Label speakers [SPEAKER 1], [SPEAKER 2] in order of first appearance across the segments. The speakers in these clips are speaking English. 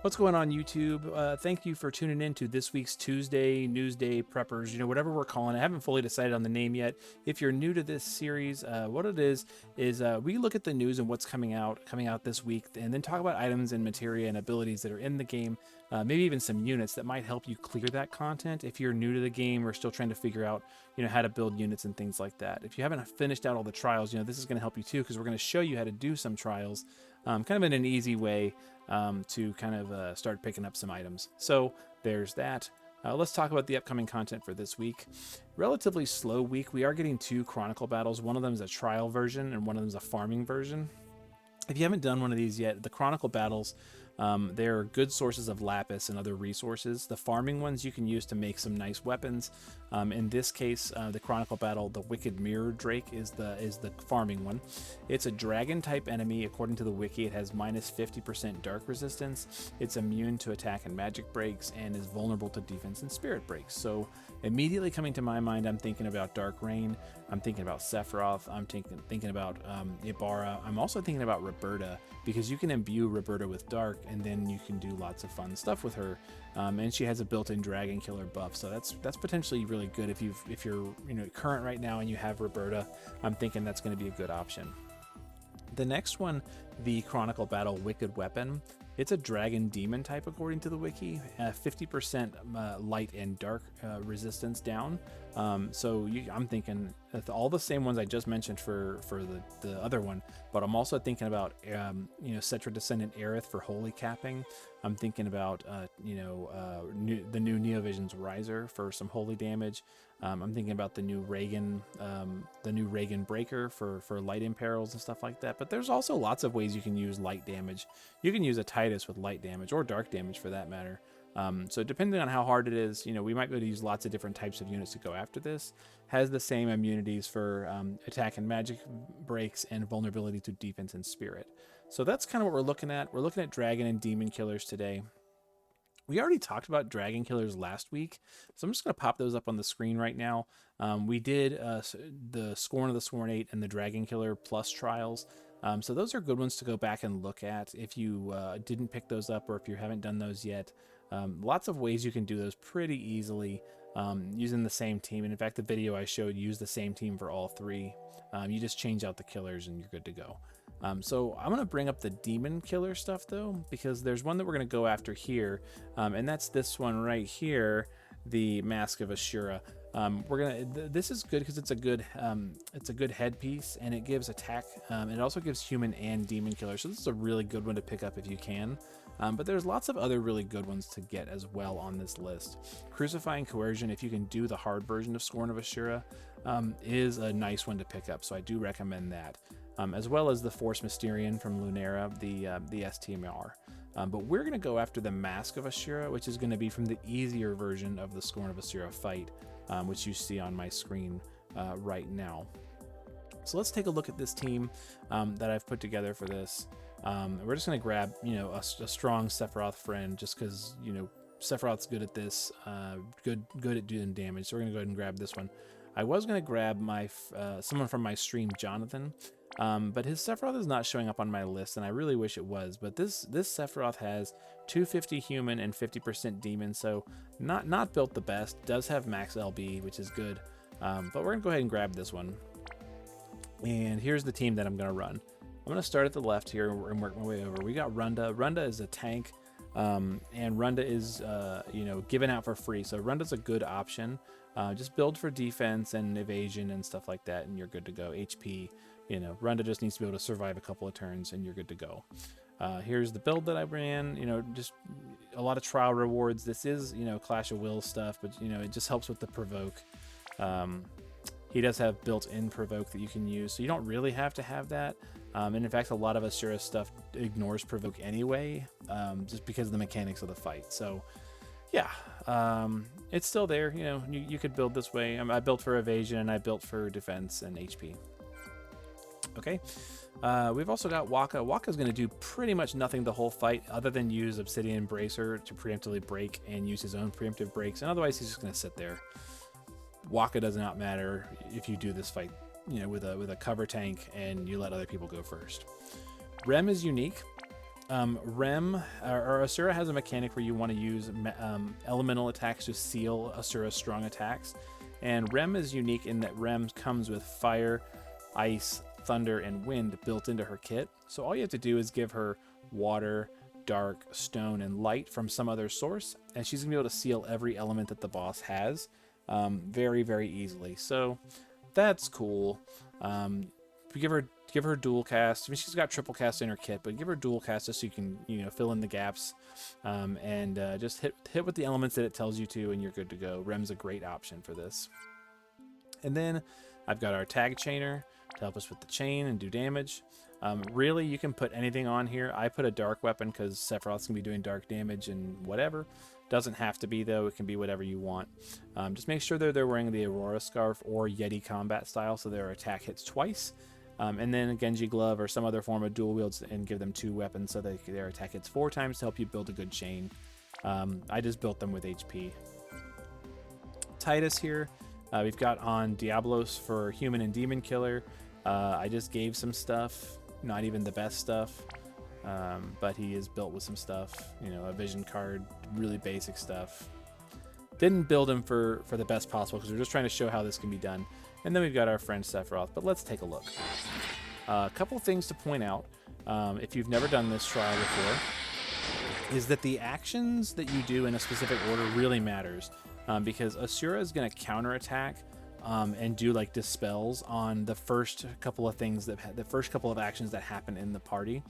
[SPEAKER 1] What's going on, YouTube? Thank you for tuning in to this week's Tuesday Newsday Preppers. Whatever we're calling it. I haven't fully decided on the name yet. If you're new to this series, what it is we look at the news and what's coming out this week, and then talk about items and materia and abilities that are in the game, maybe even some units that might help you clear that content if you're new to the game or still trying to figure out, how to build units and things like that. If you haven't finished out all the trials, this is going to help you too, because we're going to show you how to do some trials, kind of in an easy way. To kind of start picking up some items. So there's that. Let's talk about the upcoming content for this week. Relatively slow week. We are getting 2 Chronicle Battles. One of them is a trial version and one of them is a farming version. If you haven't done one of these yet, the Chronicle Battles, they're good sources of lapis and other resources. The farming ones you can use to make some nice weapons. In this case, the Chronicle Battle, the Wicked Mirror Drake is the farming one. It's a dragon type enemy. According to the wiki, it has minus 50% dark resistance. It's immune to attack and magic breaks and is vulnerable to defense and spirit breaks. So immediately coming to my mind, I'm thinking about Dark Rain. I'm thinking about Sephiroth. I'm thinking about Ibarra. I'm also thinking about Roberta, because you can imbue Roberta with dark and then you can do lots of fun stuff with her. And she has a built-in dragon killer buff, so that's potentially really good if you're current right now and you have Roberta. I'm thinking that's going to be a good option. The next one, the Chronicle Battle Wicked Weapon. It's a dragon demon type according to the wiki. 50% light and dark resistance down. So I'm thinking all the same ones I just mentioned for the other one, but I'm also thinking about Cetra Descendant Aerith for holy capping. I'm thinking about the new Neovision's Riser for some holy damage. I'm thinking about the new Reagan Breaker for light imperils and stuff like that. But there's also lots of ways you can use light damage. You can use a Titus with light damage or dark damage for that matter. So depending on how hard it is, we might be able to use lots of different types of units to go after this. Has the same immunities for attack and magic breaks and vulnerability to defense and spirit. So that's kind of what we're looking at. We're looking at dragon and demon killers today. We already talked about dragon killers last week, so I'm just going to pop those up on the screen right now. We did the Scorn of the Sworn 8 and the Dragon Killer Plus trials. So those are good ones to go back and look at if you didn't pick those up or if you haven't done those yet. Lots of ways you can do those pretty easily using the same team. And in fact, the video I showed used the same team for all 3. You just change out the killers and you're good to go. So I'm going to bring up the demon killer stuff though, because there's one that we're going to go after here. And that's this one right here, the Mask of Ashura. This is good because it's a good headpiece and it gives attack. It also gives human and demon killer. So this is a really good one to pick up if you can. But there's lots of other really good ones to get as well on this list. Crucifying Coercion, if you can do the hard version of Scorn of Ashira, is a nice one to pick up. So I do recommend that. As well as the Force Mysterian from Lunera, the STMR. But we're going to go after the Mask of Ashira, which is going to be from the easier version of the Scorn of Asura fight, which you see on my screen right now. So let's take a look at this team that I've put together for this. We're just going to grab, a strong Sephiroth friend, just because, Sephiroth's good at this, good at doing damage. So we're going to go ahead and grab this one. I was going to grab my someone from my stream, Jonathan. But his Sephiroth is not showing up on my list, and I really wish it was. But this Sephiroth has 250 human and 50% demon, so not built the best. Does have max LB, which is good. But we're gonna go ahead and grab this one. And here's the team that I'm gonna run. I'm gonna start at the left here and work my way over. We got Runda. Runda is a tank, and Runda is given out for free. So Runda's a good option. Just build for defense and evasion and stuff like that, and you're good to go. HP. Runda just needs to be able to survive a couple of turns and you're good to go. Here's the build that I ran, just a lot of trial rewards. This is, Clash of Wills stuff, but, it just helps with the provoke. He does have built-in provoke that you can use, so you don't really have to have that. And in fact, a lot of Asura stuff ignores provoke anyway, just because of the mechanics of the fight. So, yeah, it's still there. You could build this way. I built for evasion and I built for defense and HP. Okay, we've also got Waka. Waka's going to do pretty much nothing the whole fight other than use Obsidian Bracer to preemptively break and use his own preemptive breaks, and otherwise he's just going to sit there. Waka does not matter if you do this fight, with a cover tank and you let other people go first. Rem is unique. or Asura has a mechanic where you want to use elemental attacks to seal Asura's strong attacks. And Rem is unique in that Rem comes with fire, ice, thunder, and wind built into her kit. So all you have to do is give her water, dark, stone, and light from some other source, and she's going to be able to seal every element that the boss has very, very easily. So that's cool. If you give her dual cast, I mean, she's got triple cast in her kit, but give her dual cast just so you can, fill in the gaps, and just hit with the elements that it tells you to, and you're good to go. Rem's a great option for this. And then I've got our tag chainer to help us with the chain and do damage. Really, you can put anything on here. I put a dark weapon because Sephiroth's gonna be doing dark damage and whatever. Doesn't have to be though. It can be whatever you want. Just make sure they're wearing the Aurora Scarf or Yeti combat style, so their attack hits twice. And then a Genji glove or some other form of dual wields, and give them 2 weapons so that their attack hits 4 times to help you build a good chain. I just built them with HP. Titus here. We've got on Diablos for human and demon killer. I just gave some stuff, not even the best stuff, but he is built with some stuff, a vision card, really basic stuff. Didn't build him for the best possible because we're just trying to show how this can be done. And then we've got our friend Sephiroth, but let's take a look. A couple things to point out, if you've never done this trial before, is that the actions that you do in a specific order really matters, because Asura is going to counterattack and do like dispels on the first couple of things the first couple of actions that happen in the party.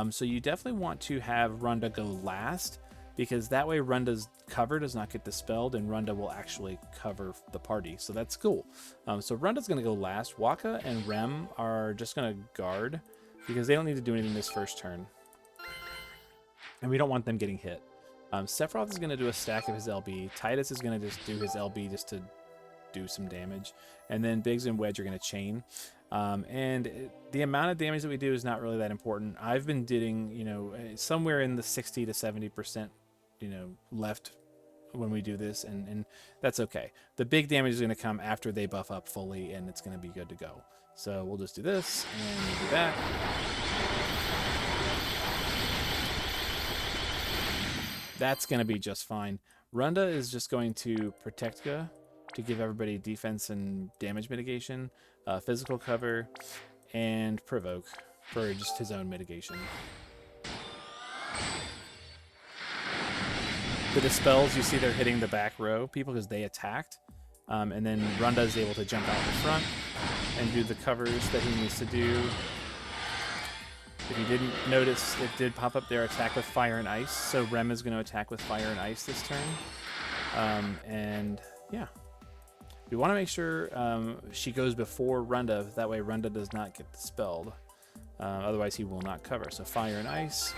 [SPEAKER 1] So you definitely want to have Runda go last, because that way Runda's cover does not get dispelled and Runda will actually cover the party. So that's cool. So Runda's going to go last. Wakka and Rem are just going to guard because they don't need to do anything this first turn. And we don't want them getting hit. Sephiroth is going to do a stack of his LB. Titus is going to just do his LB just to do some damage. And then Biggs and Wedge are going to chain. The amount of damage that we do is not really that important. I've been doing, somewhere in the 60 to 70%, left when we do this, and that's okay. The big damage is going to come after they buff up fully, and it's going to be good to go. So we'll just do this and do that. That's going to be just fine. Runda is just going to protect Ga to give everybody defense and damage mitigation, physical cover, and provoke for just his own mitigation. The dispels, you see they're hitting the back row people because they attacked. And then Runda is able to jump out in front and do the covers that he needs to do. If you didn't notice, it did pop up their attack with fire and ice. So Rem is going to attack with fire and ice this turn. And yeah. We want to make sure she goes before Runda. That way Runda does not get dispelled. Otherwise he will not cover. So fire and ice,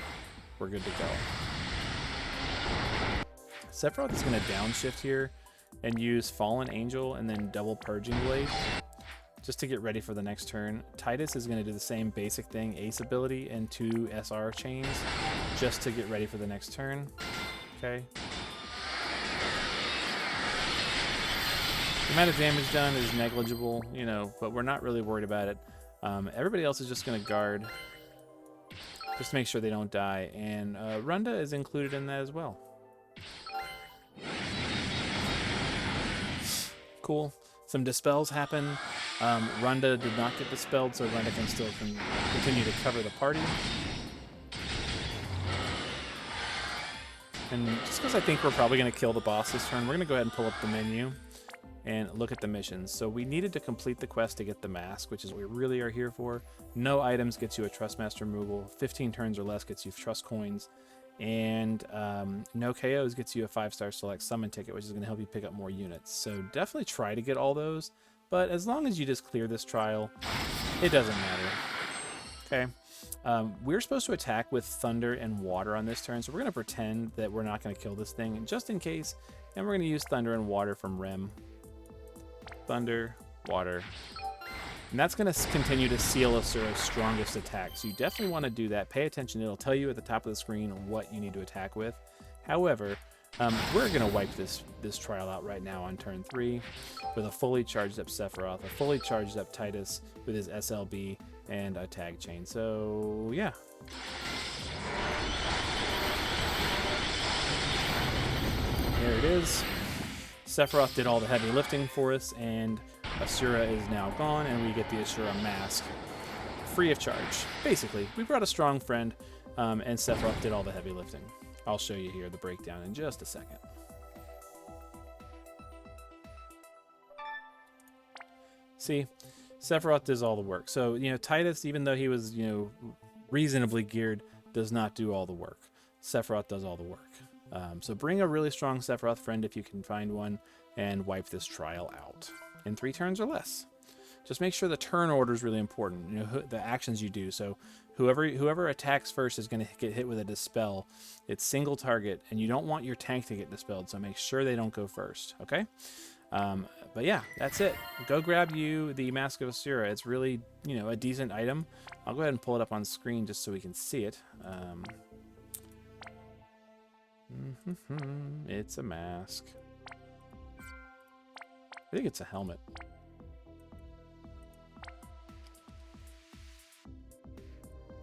[SPEAKER 1] we're good to go. Sephiroth is going to downshift here and use Fallen Angel and then double Purging Blade just to get ready for the next turn. Titus is going to do the same basic thing, Ace ability and 2 SR chains just to get ready for the next turn. Okay. The amount of damage done is negligible, but we're not really worried about it. Everybody else is just going to guard just to make sure they don't die, and Runda is included in that as well. Cool. Some dispels happen. Runda did not get dispelled, so Runda can still continue to cover the party. And just because I think we're probably going to kill the boss this turn, we're going to go ahead and pull up the menu and look at the missions. So we needed to complete the quest to get the mask, which is what we really are here for. No items gets you a Trustmaster removal. 15 turns or less gets you trust coins. And no KOs gets you a 5-star select summon ticket, which is going to help you pick up more units. So definitely try to get all those. But as long as you just clear this trial, it doesn't matter. Okay. We're supposed to attack with thunder and water on this turn. So we're going to pretend that we're not going to kill this thing just in case. And we're going to use thunder and water from Rem. Thunder, water. And that's going to continue to seal Asura's strongest attack. So you definitely want to do that. Pay attention. It'll tell you at the top of the screen what you need to attack with. However, we're going to wipe this trial out right now on turn 3 with a fully charged up Sephiroth, a fully charged up Titus with his SLB, and a tag chain. So, yeah. is. Sephiroth did all the heavy lifting for us, and Asura is now gone, and we get the Asura mask free of charge. Basically, we brought a strong friend, and Sephiroth did all the heavy lifting. I'll show you here the breakdown in just a second. See, Sephiroth does all the work. So, you know, Titus, even though he was, you know, reasonably geared, does not do all the work. Sephiroth does all the work. So bring a really strong Sephiroth friend if you can find one, and wipe this trial out in 3 turns or less. Just make sure the turn order is really important. You know, the actions you do. So whoever attacks first is going to get hit with a dispel. It's single target, and you don't want your tank to get dispelled. So make sure they don't go first. Okay. But yeah, that's it. Go grab you the Mask of Asura. It's really, you know, a decent item. I'll go ahead and pull it up on screen just so we can see it. It's a mask. I think it's a helmet.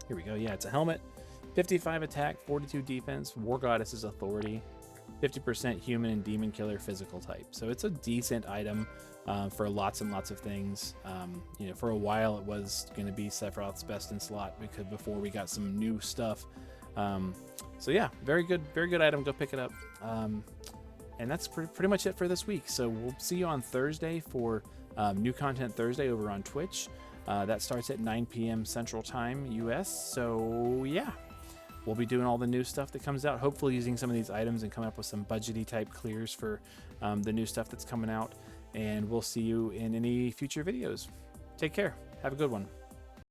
[SPEAKER 1] Here we go. Yeah, it's a helmet. 55 attack, 42 defense, War Goddess's authority, 50% human and demon killer physical type. So it's a decent item for lots and lots of things. You know, for a while it was going to be Sephiroth's best in slot because before we got some new stuff. So yeah, very good item. Go pick it up. And that's pretty much it for this week. So we'll see you on Thursday for New Content Thursday over on Twitch. That starts at 9 p.m. Central Time, US. So yeah, we'll be doing all the new stuff that comes out, hopefully using some of these items and coming up with some budgety type clears for the new stuff that's coming out. And we'll see you in any future videos. Take care. Have a good one.